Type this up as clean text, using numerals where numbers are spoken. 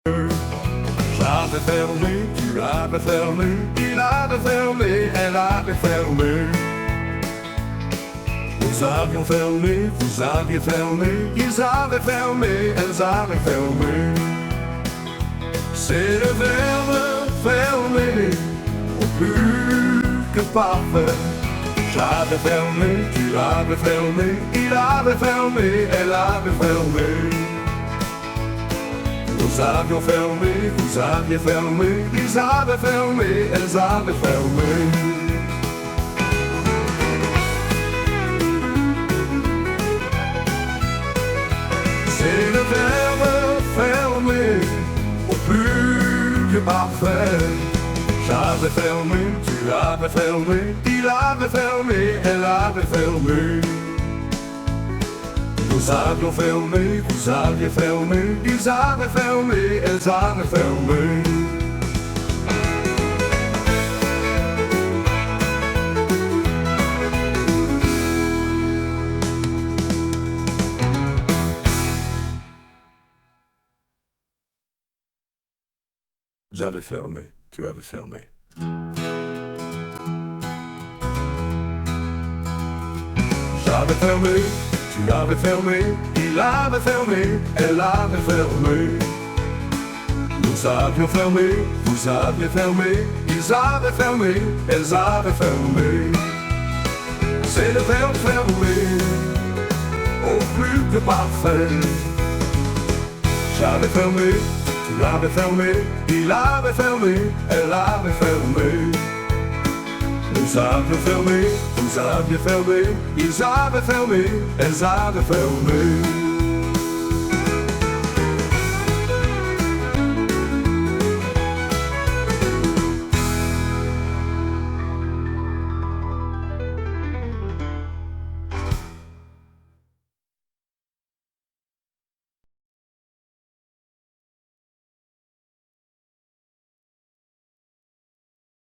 J'avais fermé, tu avais fermé, il avait fermé, elle avait fermé. Nous avions fermé, vous aviez fermé, ils avaient fermé, elles avaient fermé. C'est le verbe fermé, au plus que parfait. J'avais fermé, tu avais fermé, il avait fermé, elle avait fermé. Nous avions fermé, vous aviez fermé, ils avaient fermé, elles avaient fermé. C'est le verbe fermé, au plus que parfait. J'avais fermé, tu avais fermé, il avait fermé, elle avait fermé. Nous avions fermé, vous aviez fermé, ils avaient fermé, elles avaient fermé. J'avais fermé, tu avais fermé. J'avais fermé, tu avais fermé, il avait fermé, elle avait fermé. Nous avions fermé, vous aviez fermé, ils avaient fermé, elles avaient fermé. C'est le verbe fermé, au plus que parfait. J'avais fermé, tu avais fermé, il avait fermé, elle avait fermé. Nous avions fermé, vous aviez fermé, ils avaient fermé, elles avaient fermé.